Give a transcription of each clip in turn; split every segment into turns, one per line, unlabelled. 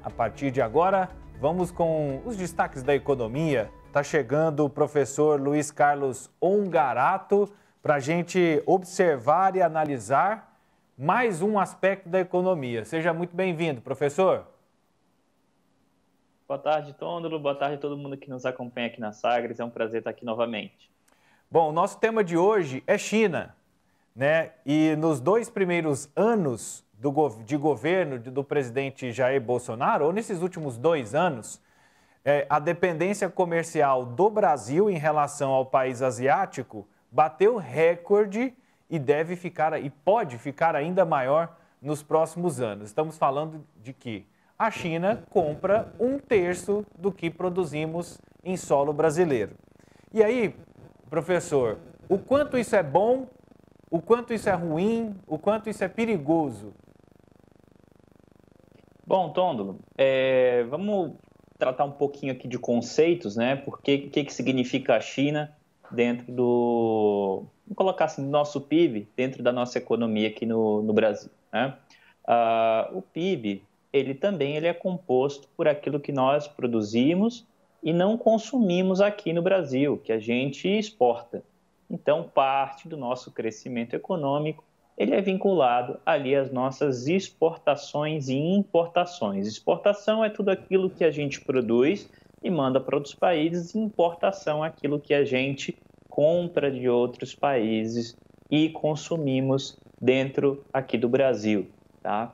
A partir de agora, vamos com os destaques da economia. Está chegando o professor Luiz Carlos Ongarato para a gente observar e analisar mais um aspecto da economia. Seja muito bem-vindo, professor.
Boa tarde, Tôndolo. Boa tarde a todo mundo que nos acompanha aqui na Sagres. É um prazer estar aqui novamente.
Bom, o nosso tema de hoje é China, né? E nos 2 primeiros anos de governo do presidente Jair Bolsonaro, ou nesses últimos 2 anos, a dependência comercial do Brasil em relação ao país asiático bateu recorde e deve ficar e pode ficar ainda maior nos próximos anos. Estamos falando de que a China compra 1/3 do que produzimos em solo brasileiro. E aí, professor, o quanto isso é bom, o quanto isso é ruim, o quanto isso é perigoso?
Bom, Tôndolo, vamos tratar um pouquinho aqui de conceitos, né? O que significa a China dentro vamos colocar assim, do nosso PIB, dentro da nossa economia aqui no Brasil, né? O PIB, ele é composto por aquilo que nós produzimos e não consumimos aqui no Brasil, que a gente exporta. Então, parte do nosso crescimento econômico, ele é vinculado ali às nossas exportações e importações. Exportação é tudo aquilo que a gente produz e manda para outros países, e importação é aquilo que a gente compra de outros países e consumimos dentro aqui do Brasil, tá?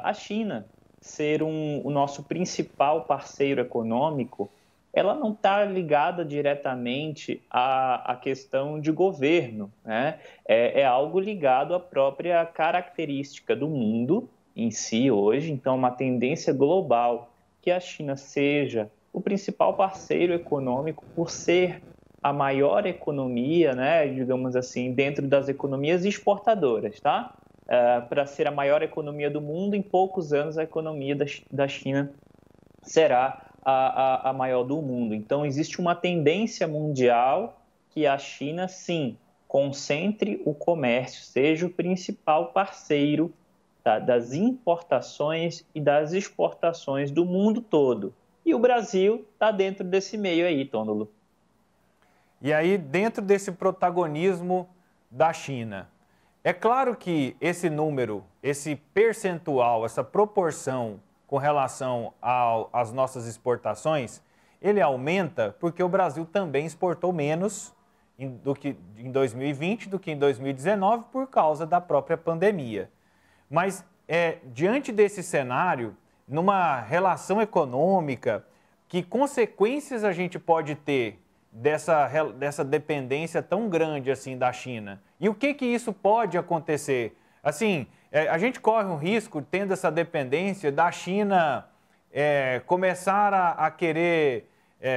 A China ser o nosso principal parceiro econômico, ela não está ligada diretamente à questão de governo, né? É algo ligado à própria característica do mundo em si hoje. Então, uma tendência global que a China seja o principal parceiro econômico por ser a maior economia, né, digamos assim, dentro das economias exportadoras, tá? Para ser a maior economia do mundo, em poucos anos a economia da China será a maior do mundo. Então, existe uma tendência mundial que a China, sim, concentre o comércio, seja o principal parceiro, tá, das importações e das exportações do mundo todo. E o Brasil está dentro desse meio aí, Tôndolo.
E aí, dentro desse protagonismo da China, é claro que esse número, esse percentual, essa proporção com relação às nossas exportações, ele aumenta porque o Brasil também exportou menos do que em 2020 do que em 2019 por causa da própria pandemia. Mas, diante desse cenário, numa relação econômica, que consequências a gente pode ter dessa dependência tão grande assim da China? E o que isso pode acontecer? Assim, a gente corre um risco, tendo essa dependência, da China começar a querer,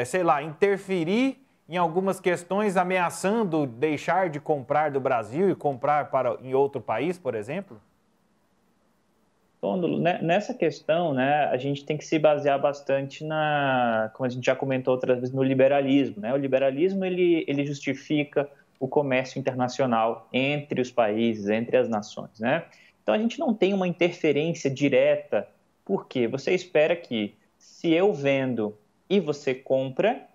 sei lá, interferir em algumas questões, ameaçando deixar de comprar do Brasil e comprar em outro país, por exemplo?
Tôndolo, nessa questão, né, a gente tem que se basear bastante como a gente já comentou outras vezes, no liberalismo, né? O liberalismo, ele justifica o comércio internacional entre os países, entre as nações, né? Então, a gente não tem uma interferência direta, porque você espera que, se eu vendo e você compra,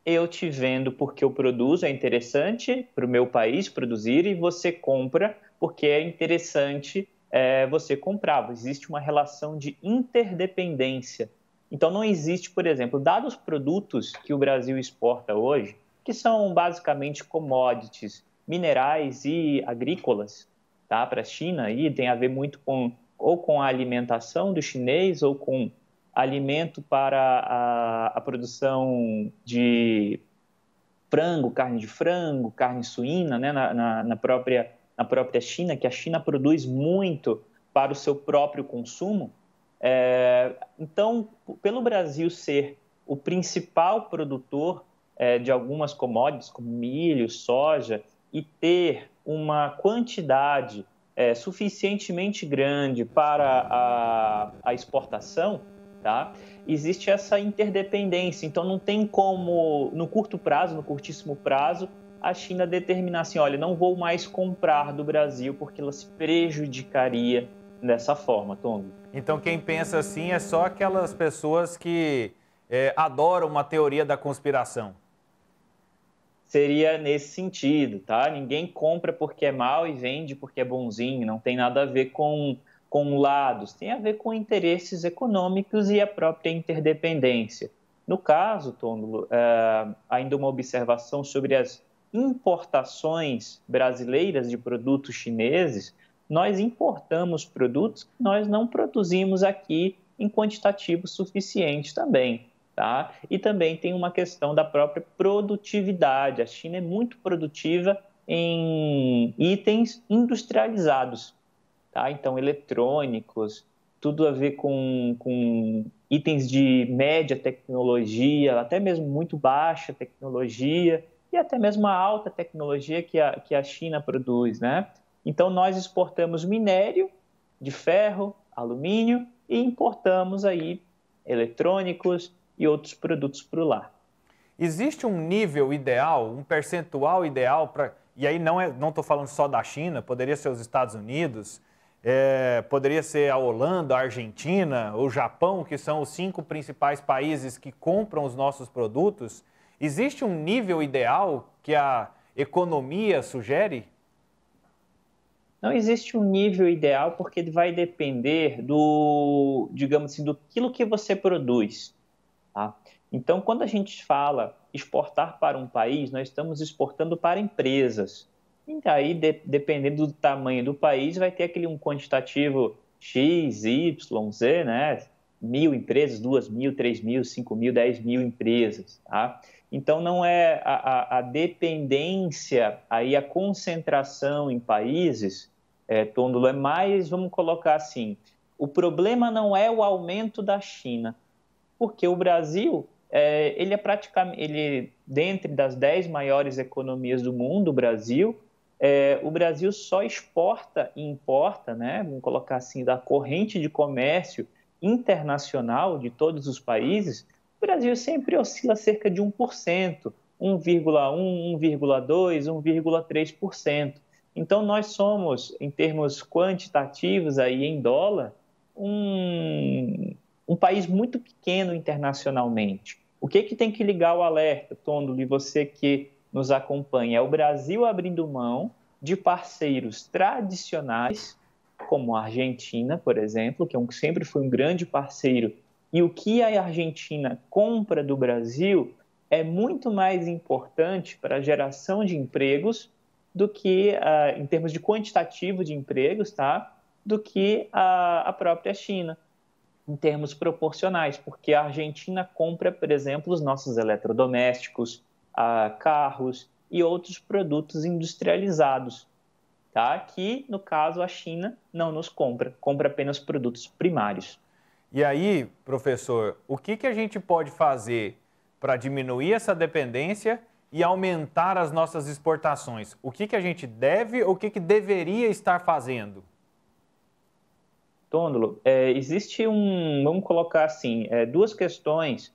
eu te vendo porque eu produzo, é interessante para o meu país produzir, e você compra porque é interessante você comprar. Existe uma relação de interdependência. Então, não existe, por exemplo, dados os produtos que o Brasil exporta hoje, que são basicamente commodities, minerais e agrícolas, tá, para a China, e tem a ver muito com a alimentação do chinês ou com alimento para a produção de frango, carne suína, né, na própria China, que a China produz muito para o seu próprio consumo. Então, pelo Brasil ser o principal produtor de algumas commodities, como milho, soja, e ter uma quantidade suficientemente grande para a exportação, tá? Existe essa interdependência. Então, não tem como, no curtíssimo prazo, a China determinar assim, olha, não vou mais comprar do Brasil porque ela se prejudicaria dessa forma, Tom.
Então, quem pensa assim é só aquelas pessoas que adoram uma teoria da conspiração.
Seria nesse sentido, tá? Ninguém compra porque é mal e vende porque é bonzinho, não tem nada a ver com lados, tem a ver com interesses econômicos e a própria interdependência. No caso, Tômulo, ainda uma observação sobre as importações brasileiras de produtos chineses. Nós importamos produtos que nós não produzimos aqui em quantitativo suficiente também. Tá? E também tem uma questão da própria produtividade. A China é muito produtiva em itens industrializados, tá? Então, eletrônicos, tudo a ver com itens de média tecnologia, até mesmo muito baixa tecnologia e até mesmo a alta tecnologia que a China produz, né? Então, nós exportamos minério de ferro, alumínio e importamos aí eletrônicos e outros produtos para o lar.
Existe um nível ideal, um percentual ideal para... E aí não estou falando só da China, poderia ser os Estados Unidos, poderia ser a Holanda, a Argentina, o Japão, que são os 5 principais países que compram os nossos produtos. Existe um nível ideal que a economia sugere?
Não existe um nível ideal porque vai depender do, digamos assim, do aquilo que você produz. Tá? Então, quando a gente fala exportar para um país, nós estamos exportando para empresas. E aí, dependendo do tamanho do país, vai ter aquele um quantitativo X, Y, Z, né? 1.000 empresas, 2.000, 3.000, 5.000, 10.000 empresas. Tá? Então, não é a dependência, aí a concentração em países, Tôndolo, é mais, vamos colocar assim, o problema não é o aumento da China, porque o Brasil, ele é praticamente, dentre das 10 maiores economias do mundo, o Brasil só exporta e importa, né, vamos colocar assim, da corrente de comércio internacional de todos os países, o Brasil sempre oscila cerca de 1%, 1,1%, 1,2%, 1,3%. Então, nós somos, em termos quantitativos, aí em dólar, um país muito pequeno internacionalmente. O que tem que ligar o alerta, Tôndolo, e você que nos acompanha? É o Brasil abrindo mão de parceiros tradicionais, como a Argentina, por exemplo, que sempre foi um grande parceiro, e o que a Argentina compra do Brasil é muito mais importante para a geração de empregos do que, em termos de quantitativo de empregos, tá? Do que a própria China, em termos proporcionais, porque a Argentina compra, por exemplo, os nossos eletrodomésticos, carros e outros produtos industrializados, tá? Que, no caso, a China não nos compra, compra apenas produtos primários.
E aí, professor, o que a gente pode fazer para diminuir essa dependência e aumentar as nossas exportações? O que a gente deve ou o que deveria estar fazendo?
Tôndolo, existe vamos colocar assim, duas questões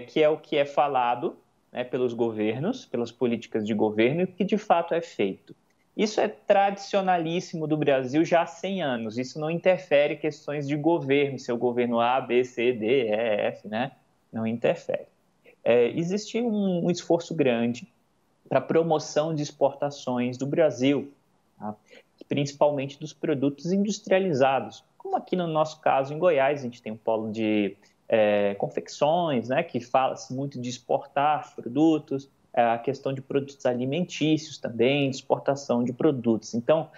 que é o que é falado, né, pelos governos, pelas políticas de governo e o que de fato é feito. Isso é tradicionalíssimo do Brasil já há 100 anos, isso não interfere em questões de governo, se é o governo A, B, C, D, E, F, né? Não interfere. Existe um esforço grande para a promoção de exportações do Brasil, tá? Principalmente dos produtos industrializados, como aqui no nosso caso em Goiás, a gente tem um polo de confecções, né, que fala-se muito de exportar produtos, a questão de produtos alimentícios também, de exportação de produtos. Então,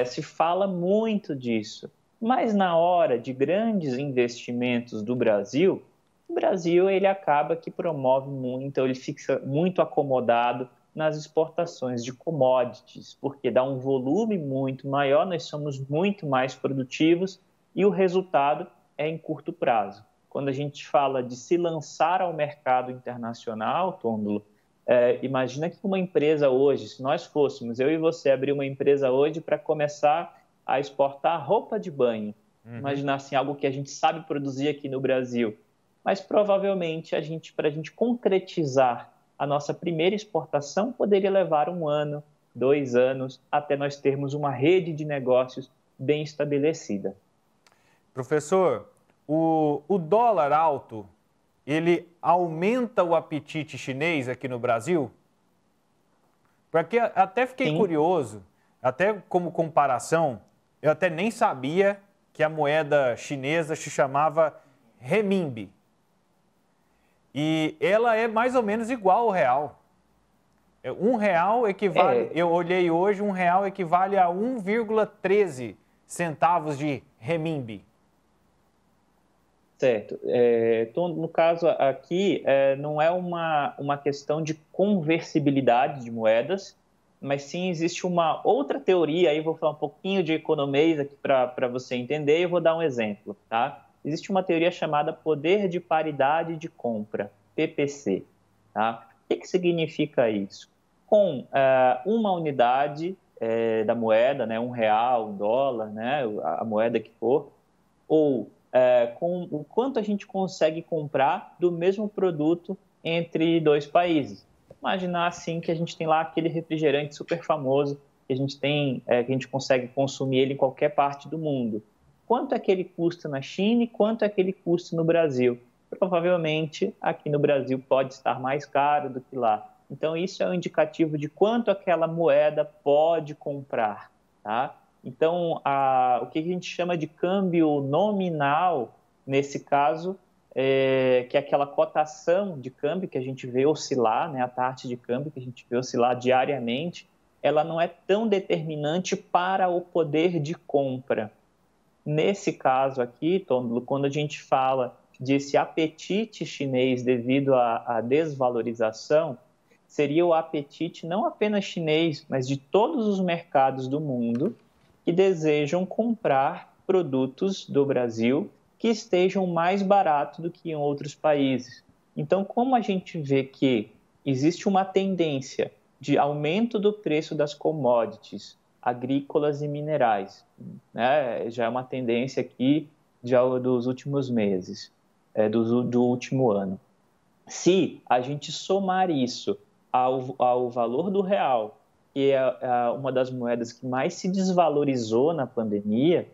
se fala muito disso, mas na hora de grandes investimentos do Brasil, o Brasil ele acaba que promove muito, ele fica muito acomodado nas exportações de commodities, porque dá um volume muito maior, nós somos muito mais produtivos e o resultado é em curto prazo. Quando a gente fala de se lançar ao mercado internacional, Tôndolo, imagina que uma empresa hoje, se nós fôssemos, eu e você, abrir uma empresa hoje para começar a exportar roupa de banho, imaginar assim, algo que a gente sabe produzir aqui no Brasil, mas provavelmente para a gente concretizar a nossa primeira exportação poderia levar 1 ano, 2 anos, até nós termos uma rede de negócios bem estabelecida.
Professor, o dólar alto, ele aumenta o apetite chinês aqui no Brasil? Porque até fiquei curioso, até como comparação, eu até nem sabia que a moeda chinesa se chamava renminbi. E ela é mais ou menos igual ao real. R$1 equivale, eu olhei hoje, R$1 equivale a 1,13 centavos de renminbi.
Certo. Então, no caso aqui, não é uma questão de conversibilidade de moedas, mas sim existe uma outra teoria, aí vou falar um pouquinho de economês aqui para você entender, e eu vou dar um exemplo, tá? Existe uma teoria chamada poder de paridade de compra, PPC, tá? O que significa isso? Com uma unidade da moeda, né, R$1, $1, né, a moeda que for, ou com o quanto a gente consegue comprar do mesmo produto entre dois países. Imaginar assim que a gente tem lá aquele refrigerante super famoso que a gente tem, que a gente consegue consumir ele em qualquer parte do mundo. Quanto é que ele custa na China e quanto é que ele custa no Brasil? Provavelmente aqui no Brasil pode estar mais caro do que lá. Então isso é um indicativo de quanto aquela moeda pode comprar, tá? Então, o que a gente chama de câmbio nominal, nesse caso, que é aquela cotação de câmbio que a gente vê oscilar, né, a taxa de câmbio que a gente vê oscilar diariamente, ela não é tão determinante para o poder de compra. Nesse caso aqui, Tômulo, quando a gente fala desse apetite chinês devido à desvalorização, seria o apetite não apenas chinês, mas de todos os mercados do mundo que desejam comprar produtos do Brasil que estejam mais baratos do que em outros países. Então, como a gente vê que existe uma tendência de aumento do preço das commodities agrícolas e minerais, né? Já é uma tendência aqui dos últimos meses, do último ano. Se a gente somar isso ao valor do real, que é uma das moedas que mais se desvalorizou na pandemia,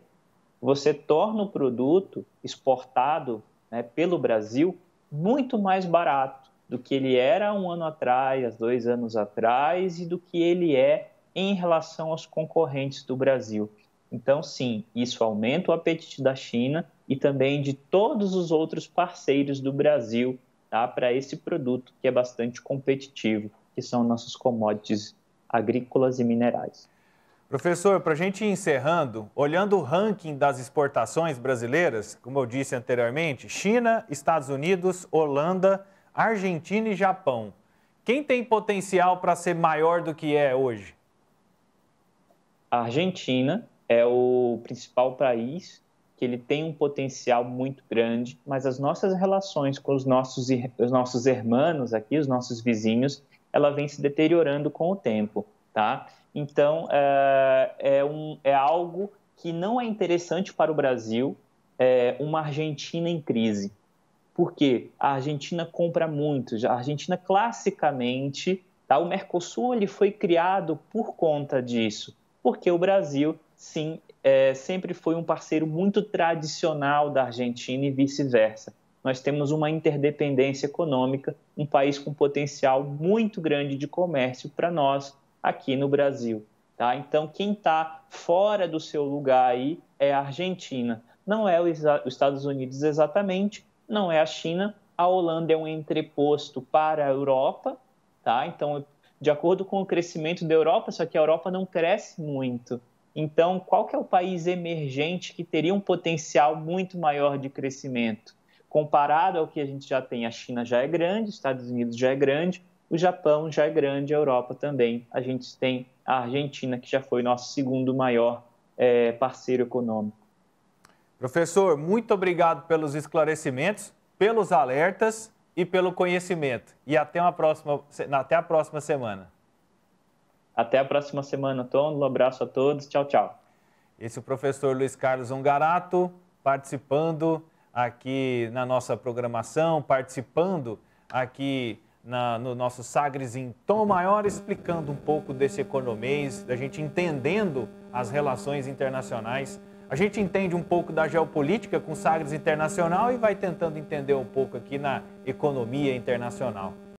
você torna o produto exportado, né, pelo Brasil muito mais barato do que ele era 1 ano atrás, 2 anos atrás, e do que ele é em relação aos concorrentes do Brasil. Então, sim, isso aumenta o apetite da China e também de todos os outros parceiros do Brasil, tá, para esse produto que é bastante competitivo, que são nossos commodities agrícolas e minerais.
Professor, para a gente ir encerrando, olhando o ranking das exportações brasileiras, como eu disse anteriormente, China, Estados Unidos, Holanda, Argentina e Japão. Quem tem potencial para ser maior do que é hoje?
A Argentina é o principal país, que ele tem um potencial muito grande, mas as nossas relações com os nossos irmãos aqui, os nossos vizinhos, ela vem se deteriorando com o tempo, tá? Então, é algo que não é interessante para o Brasil, uma Argentina em crise. Por quê? A Argentina compra muito. A Argentina, classicamente, tá? O Mercosul ele foi criado por conta disso, porque o Brasil, sim, sempre foi um parceiro muito tradicional da Argentina e vice-versa. Nós temos uma interdependência econômica, um país com potencial muito grande de comércio para nós, aqui no Brasil, tá? Então, quem está fora do seu lugar aí é a Argentina. Não é os Estados Unidos exatamente, não é a China. A Holanda é um entreposto para a Europa, tá? Então, de acordo com o crescimento da Europa, só que a Europa não cresce muito. Então, qual que é o país emergente que teria um potencial muito maior de crescimento? Comparado ao que a gente já tem, a China já é grande, os Estados Unidos já é grande, o Japão já é grande, a Europa também. A gente tem a Argentina, que já foi nosso segundo maior parceiro econômico.
Professor, muito obrigado pelos esclarecimentos, pelos alertas e pelo conhecimento. E até a próxima semana.
Até a próxima semana, Tom. Um abraço a todos. Tchau, tchau.
Esse é o professor Luiz Carlos Ongarato, participando aqui na nossa programação, participando aqui no nosso Sagres em Tom Maior, explicando um pouco desse economês, da gente entendendo as relações internacionais A gente entende um pouco da geopolítica com Sagres Internacional e vai tentando entender um pouco aqui na economia internacional.